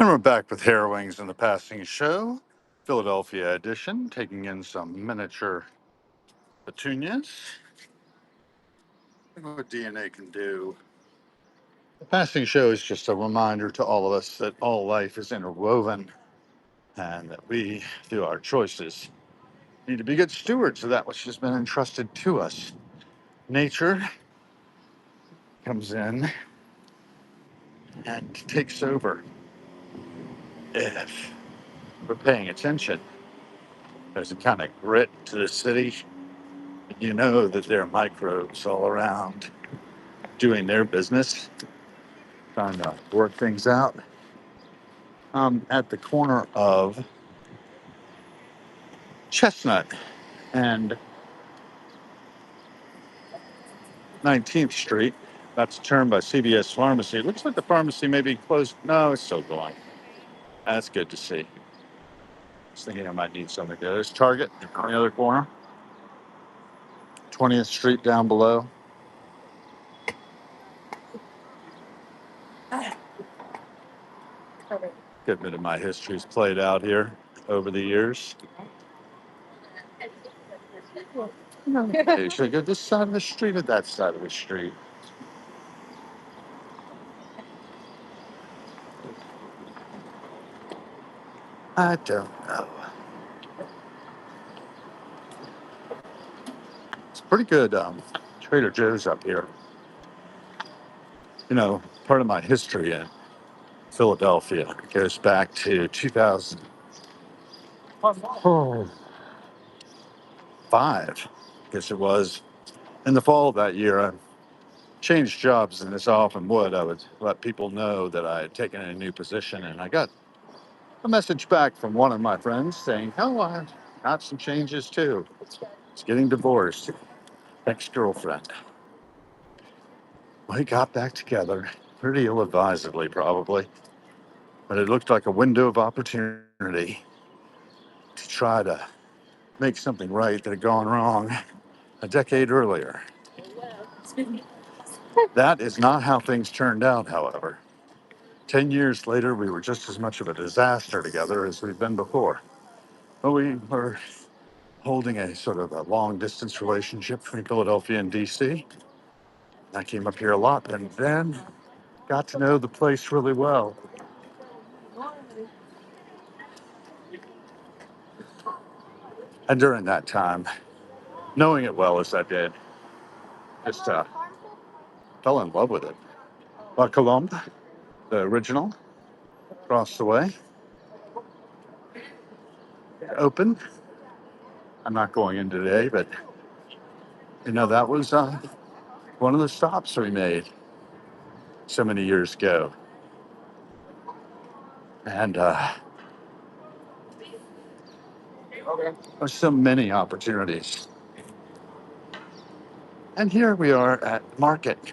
And we're back with Harrowings in the Passing Show, Philadelphia edition, taking in some miniature petunias. Look what DNA can do. The Passing Show is just a reminder to all of us that all life is interwoven and that we, through our choices, need to be good stewards of that which has been entrusted to us. Nature comes in and takes over if we're paying attention. There's a kind of grit to the city. You know that there are microbes all around doing their business, trying to work things out. At the corner of Chestnut and 19th Street. That's a term by CVS Pharmacy. It looks like the pharmacy may be closed. No, it's still going. That's good to see. I was thinking I might need something there. There's Target on the other corner, 20th Street down below. Good bit of my history's played out here over the years. Hey, should I go this side of the street or that side of the street? I don't know. It's pretty good Trader Joe's up here. You know, part of my history in Philadelphia goes back to 2005, I guess it was. In the fall of that year, I changed jobs, and as I often would, I would let people know that I had taken a new position, and I got a message back from one of my friends saying, "Oh, I got some changes too. It's getting divorced, ex-girlfriend." We got back together, pretty ill-advisedly, probably, but it looked like a window of opportunity to try to make something right that had gone wrong a decade earlier. That is not how things turned out, however. 10 years later, we were just as much of a disaster together as we've been before. But we were holding a sort of a long distance relationship between Philadelphia and DC. I came up here a lot and then got to know the place really well. And during that time, knowing it well as I did, just fell in love with it. La Colombe, the original, across the way, open. I'm not going in today, but you know, that was one of the stops we made so many years ago. And there's so many opportunities. And here we are at Market.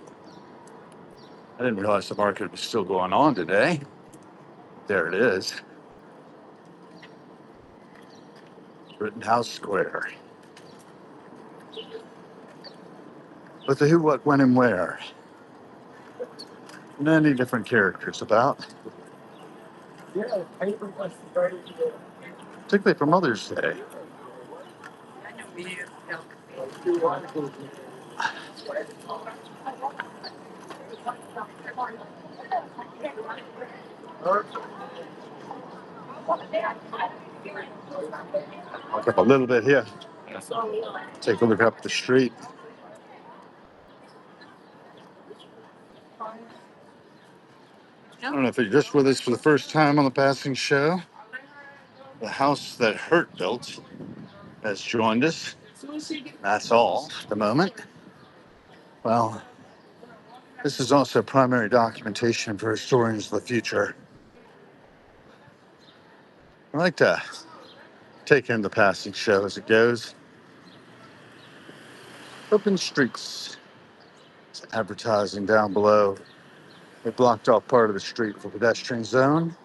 I didn't realize the market was still going on today. There it is, Rittenhouse Square. With the who, what, when, and where. Many different characters about, particularly for Mother's Day. Walk up a little bit here. Take a look up the street. I don't know if you're just with us for the first time on the Passing Show. The house that Hurt built has joined us. That's all at the moment. Well, this is also primary documentation for historians of the future. I like to take in the Passing Show as it goes. Open streets. It's advertising down below. They blocked off part of the street for pedestrian zone.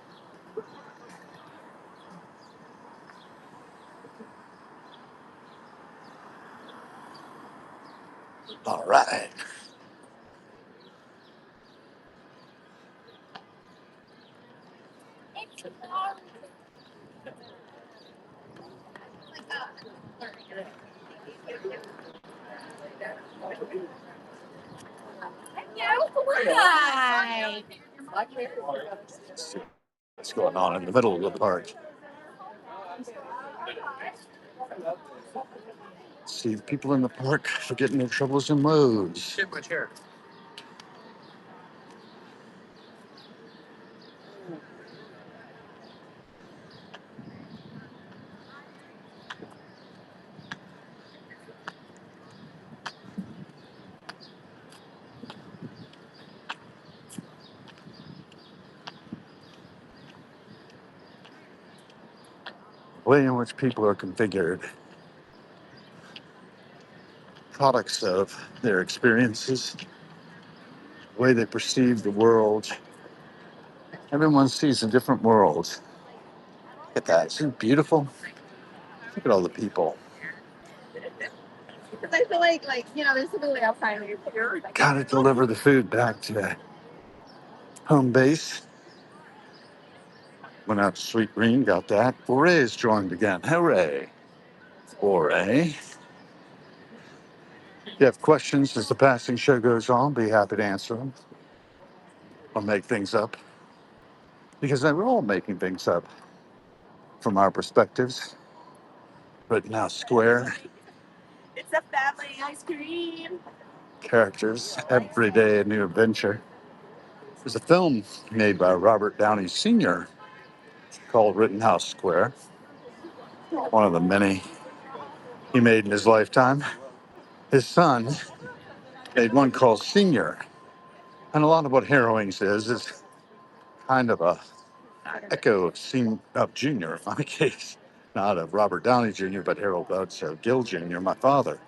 All right. Hi. See what's going on in the middle of the park. See the people in the park forgetting their troubles and woes. The way in which people are configured, products of their experiences, the way they perceive the world. Everyone sees a different world. Look at that. Isn't it beautiful? Look at all the people. Because I feel like, there's something like outside of your Gotta deliver the food back to home base. Went out to Sweet Green, got that. Fouray's joined again. Hooray. Foray. If you have questions as the passing show goes on, be happy to answer them or make things up. Because we're all making things up from our perspectives. But now square It's a family ice cream. characters, every day a new adventure. There's a film made by Robert Downey Sr. called Rittenhouse Square, one of the many he made in his lifetime. His son made one called Senior. And a lot of what Harrowings is kind of a echo of Junior in my case. Not of Robert Downey Jr., but Harold Gill Jr., my father,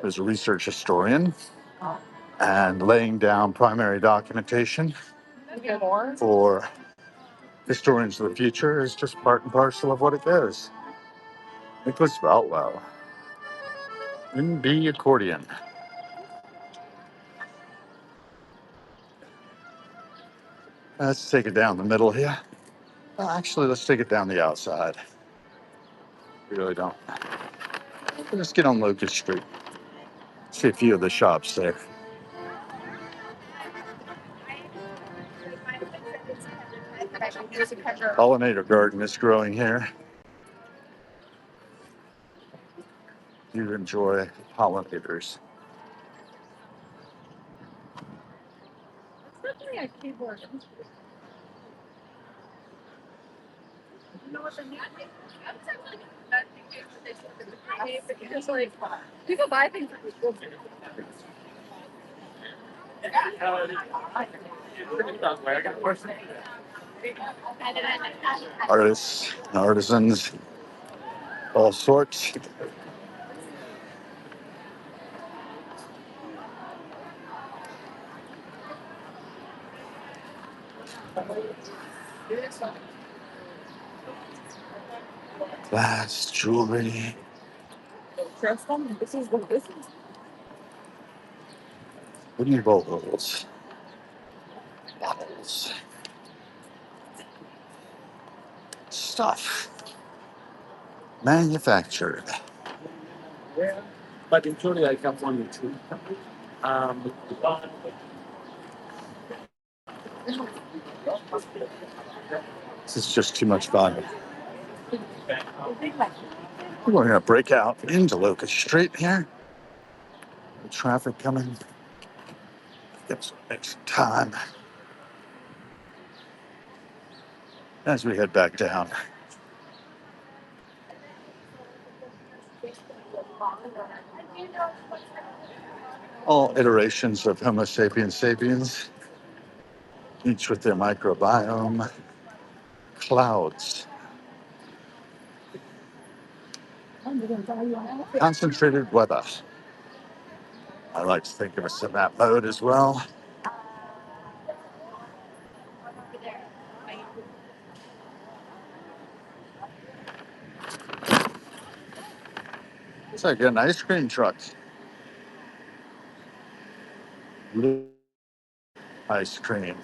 who's a research historian and laying down primary documentation for historians of the future is just part and parcel of what it is. Nicholas Boutwell, in B accordion. Let's take it down the middle here. Well, actually, let's take it down the outside. We really don't. Let's get on Locust Street. See a few of the shops there. Pollinator garden is growing here. You enjoy pollinators. Because like people buy things. Artists, artisans, all sorts. Glass, jewelry, wooden bowls, bottles, stuff manufactured. But in Florida, I come on YouTube. This is just too much fun. We're going to break out into Locust Street here. The traffic coming. Make some time as we head back down. All iterations of Homo sapiens sapiens, each with their microbiome, clouds, concentrated weather. I like to think of us in that mode as well. It's like an ice cream truck. Ice cream.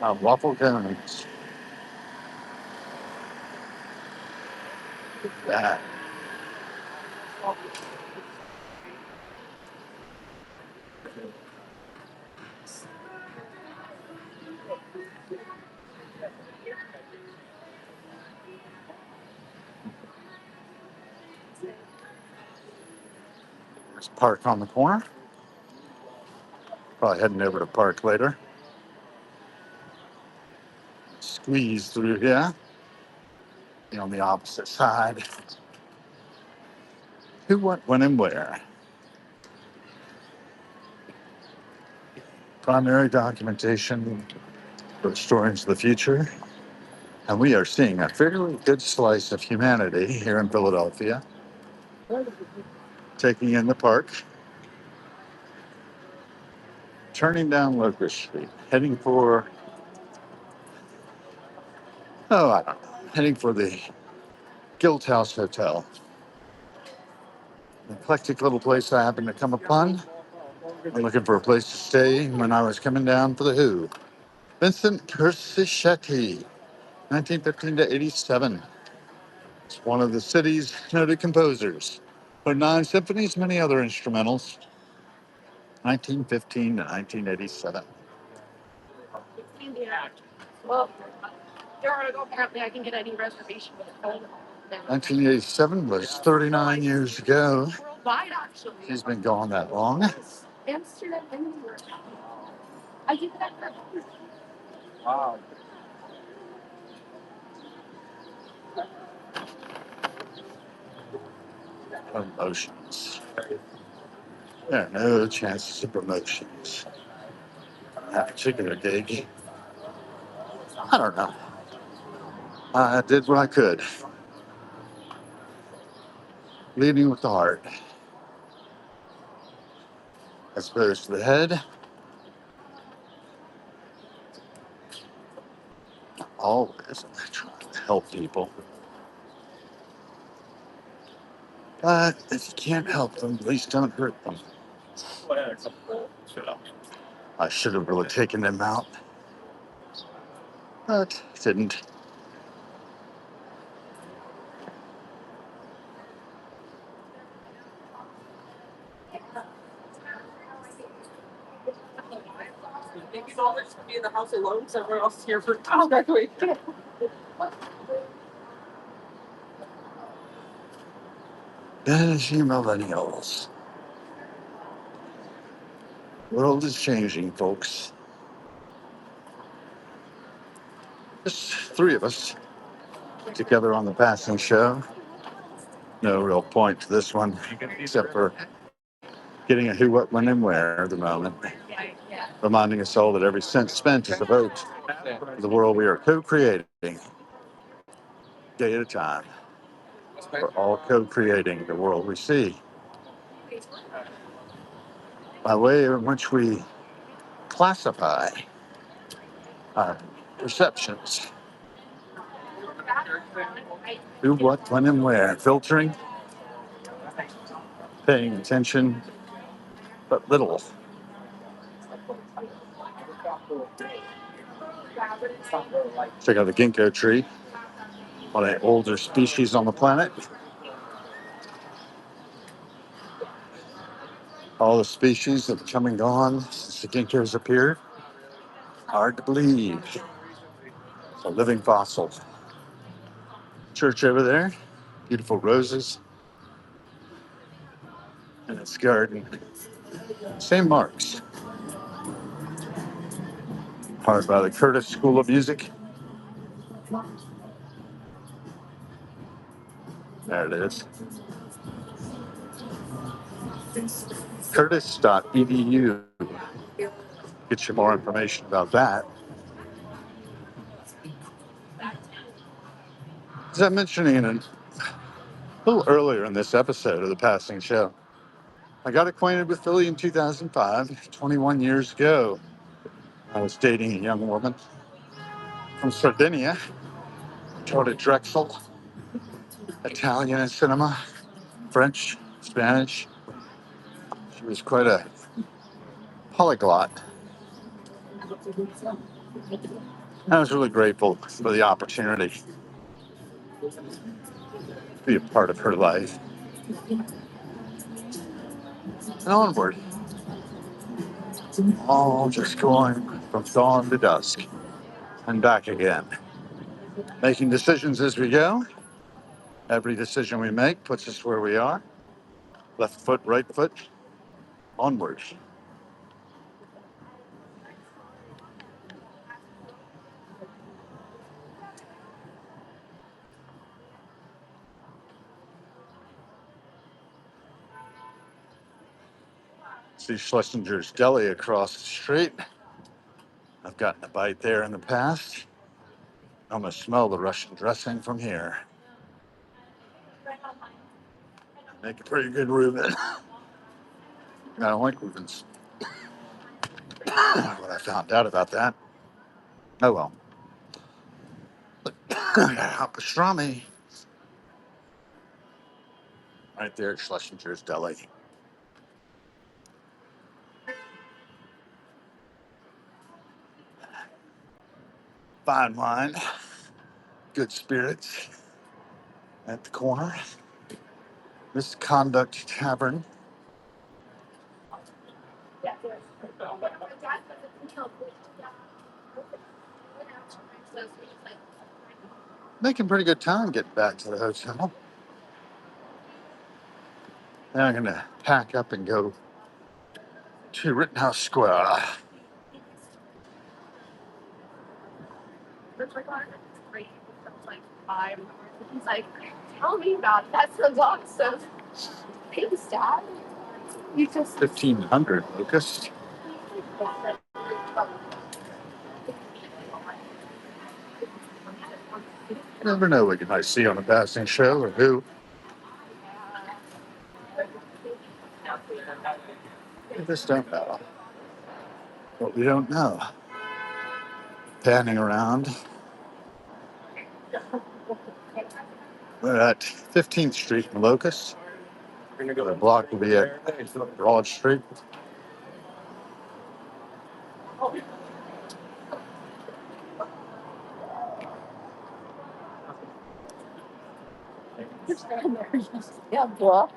Waffle cones. That. There's Park on the corner. Probably heading over to Park later. Squeeze through here. Be on the opposite side. Who, what, when, and where? Primary documentation for stories of the future. And we are seeing a fairly good slice of humanity here in Philadelphia, taking in the park, turning down Locust Street, heading for, oh, I don't know, heading for the Guild House Hotel. An eclectic little place I happened to come upon. I'm looking for a place to stay when I was coming down for the Who. Vincent Persichetti, 1915 to 87. It's one of the city's noted composers. For 9 symphonies, many other instrumentals. 1915 to 1987. Well, there are apparently I can get any reservation with a phone. 1987 was 39 years ago. Worldwide, actually. He's been gone that long. Amsterdam, anywhere. I did that for. Wow. Promotions. There are no chances of promotions. That particular gig, I don't know. I did what I could. Leading with the heart. As opposed to the head. Always trying to help people. But if you can't help them, at least don't hurt them. I should have really taken them out, but didn't. Maybe all this to be in the house alone, somewhere else here for graduation. Vanishing millennials. World is changing, folks. Just three of us together on the passing show. No real point to this one, except for getting a who, what, when, and where at the moment. Reminding us all that every cent spent is a vote for the world we are co-creating, day at a time. We're all co-creating the world we see. By way in which we classify our perceptions. Who, what, when, and where. Filtering, paying attention, but little. Check out the ginkgo tree, one of the older species on the planet. All the species have come and gone since the ginkgos appeared. Hard to believe. It's a living fossil. Church over there, beautiful roses in its garden. St. Mark's, powered by the Curtis School of Music. There it is. Curtis.edu. Get you more information about that. As I mentioned a little earlier in this episode of The Passing Show, I got acquainted with Philly in 2005, 21 years ago. I was dating a young woman from Sardinia, taught at Drexel, Italian and cinema, French, Spanish. She was quite a polyglot. I was really grateful for the opportunity to be a part of her life. And onward, all just going from dawn to dusk and back again. Making decisions as we go. Every decision we make puts us where we are. Left foot, right foot, onward. See Schlesinger's Deli across the street. I've gotten a bite there in the past. I almost smell the Russian dressing from here. Make a pretty good Reuben. I don't like Reubens. What I found out about that. Oh well. Hot pastrami right there at Schlesinger's Deli. Fine wine, good spirits at the corner. Misconduct Tavern. Making pretty good time getting back to the hotel. Now I'm gonna pack up and go to Rittenhouse Square. He's like, tell me about it. That's the lot. So, thanks, Dad. You just 1500 Locust. You never know what you might see on a passing show or who. We just don't know what we don't know. Panning around. We're at 15th Street in Locust. The block will be at Broad Street. yeah, blah.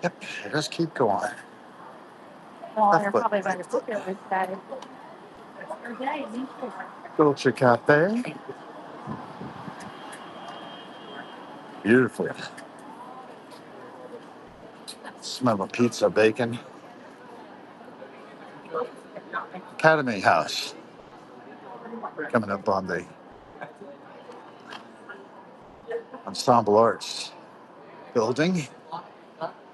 Yep, just keep going. Well, Left you're foot, probably going right to sit foot. there with that. Dolce Cafe. Beautiful. Smell of pizza, bacon. Academy House. Coming up on the Ensemble Arts building,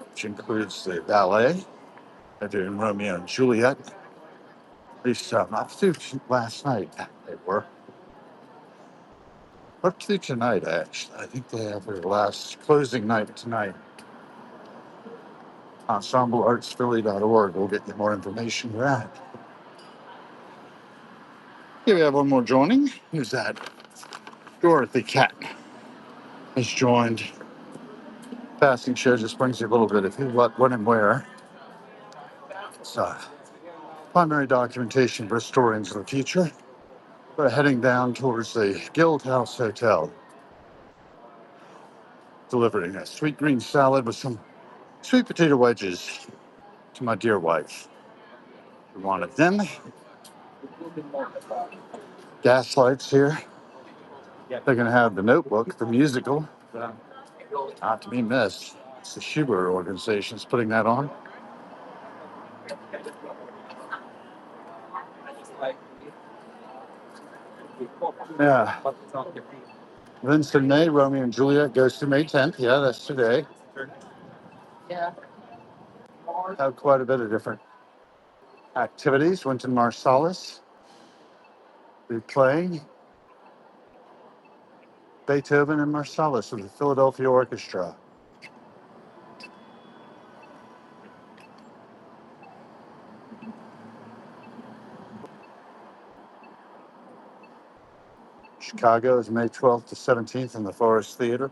which includes the ballet. They're doing Romeo and Juliet. At least not through last night. They were. Up to tonight, actually. I think they have their last closing night tonight. EnsembleArtsPhilly.org will get you more information on that. Here we have one more joining. Who's that? Dorothy Cat has joined. Passing show just brings you a little bit of who, what, when, and where. It's primary documentation for historians of the future. We're heading down towards the Guild House Hotel, delivering a sweet green salad with some sweet potato wedges to my dear wife. We wanted them. Gaslights here. They're going to have the Notebook, the musical, not to be missed. It's the Schubert organization's putting that on. Yeah. Vincent May, Romeo and Juliet goes to May 10th. Yeah, that's today. Yeah. Have quite a bit of different activities. Wynton Marsalis will be playing Beethoven and Marsalis with the Philadelphia Orchestra. Chicago is May 12th to 17th in the Forest Theater.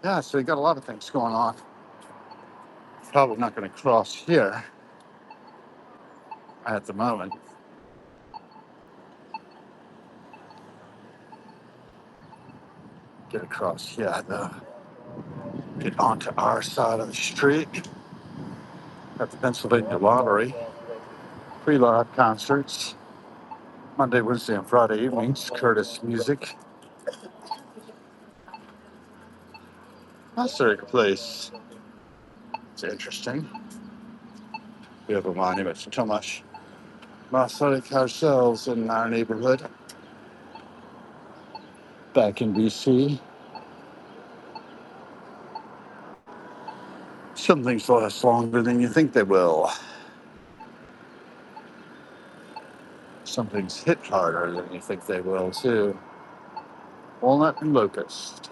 Yeah, so you got a lot of things going on. Probably not going to cross here at the moment. Get across here, though. Get onto our side of the street at the Pennsylvania Lottery. Pre-live concerts, Monday, Wednesday, and Friday evenings. Curtis Music. That's a place. It's interesting. We have a monument to Tomasz Masaryk ourselves in our neighborhood back in BC. Some things last longer than you think they will. Some things hit harder than you think they will, too. Walnut and locust.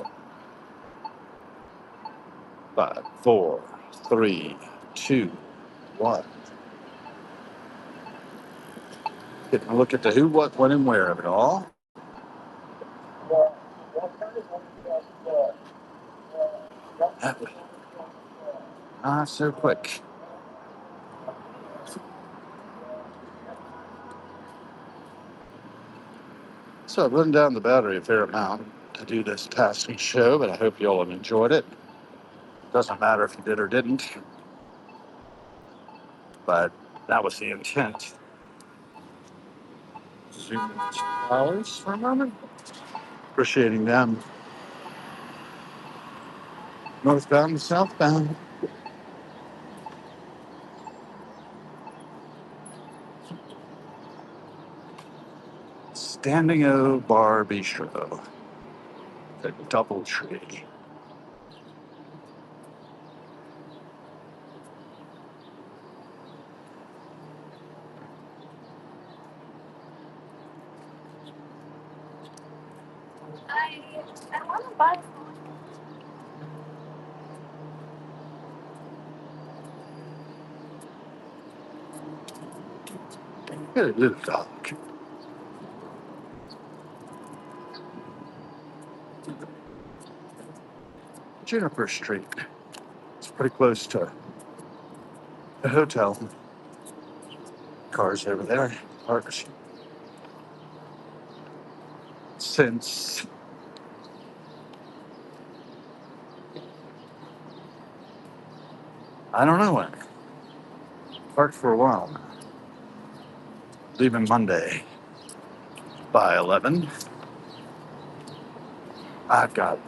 5, 4, 3, 2, 1. Getting a look at the who, what, when, and where of it all. That was not so quick. So I've run down the battery a fair amount to do this passing show, but I hope you all have enjoyed it. Doesn't matter if you did or didn't, but that was the intent. Zoom into flowers for a moment. Appreciating them northbound and southbound. Standing O Bar Bistro, the Double Tree. I want to buy. Hey, little dog. Juniper Street. It's pretty close to the hotel. Cars over there. Parked since, I don't know when. Parked for a while now. Leaving Monday by 11. I've got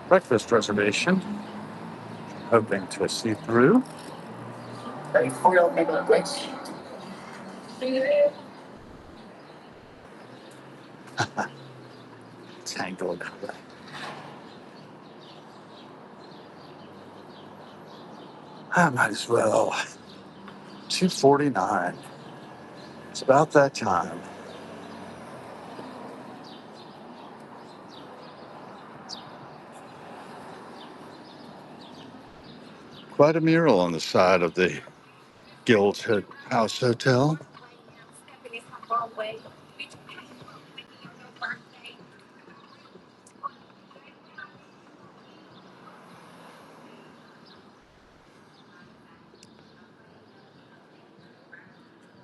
breakfast reservation. Hoping to see through. Tangled. I might as well. 2:49. It's about that time. Quite a mural on the side of the Guild House Hotel.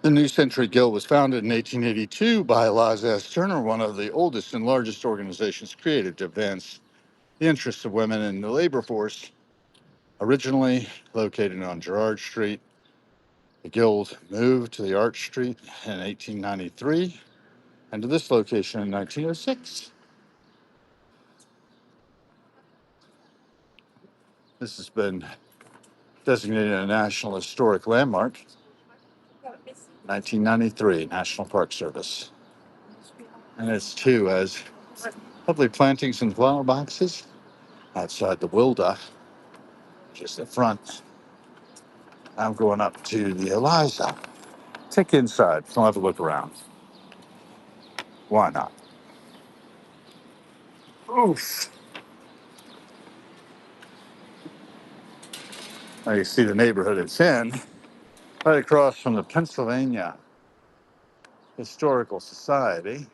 The New Century Guild was founded in 1882 by Eliza S. Turner, one of the oldest and largest organizations created to advance the interests of women in the labor force. Originally located on Girard Street, the Guild moved to the Arch Street in 1893 and to this location in 1906. This has been designated a National Historic Landmark, 1993, National Park Service. And it's too has lovely plantings and flower boxes outside the Wilda, just the front. I'm going up to the Eliza. Take inside. I'll have a look around. Why not? Oof. Now you see the neighborhood it's in, right across from the Pennsylvania Historical Society.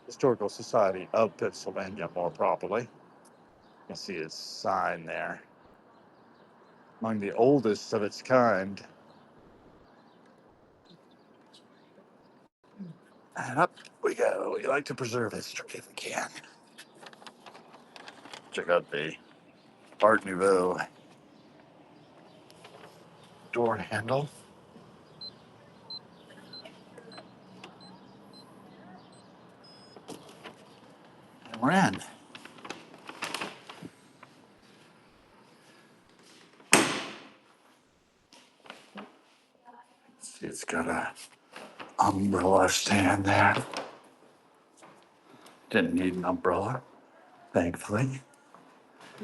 Historical Society of Pennsylvania, more properly. You can see its sign there. Among the oldest of its kind. And up we go. We like to preserve history if we can. Check out the Art Nouveau door handle. And we're in. See, it's got a umbrella stand there. Didn't need an umbrella, thankfully.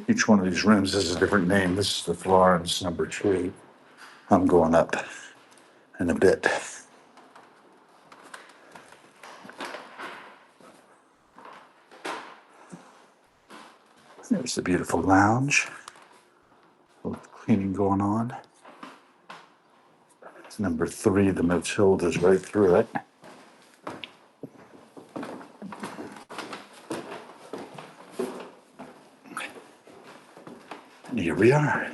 Each one of these rooms has a different name. This is the Florence number 2. I'm going up in a bit. There's the beautiful lounge. A little cleaning going on. It's number 3. The Matilda's right through it. And here we are.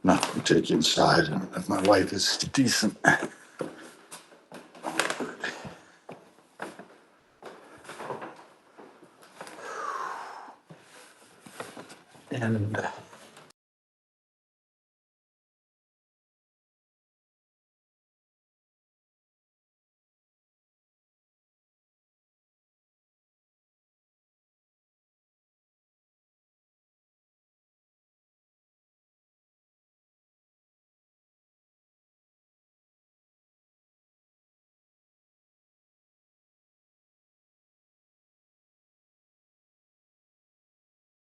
Now we take you inside, and if my wife is decent. And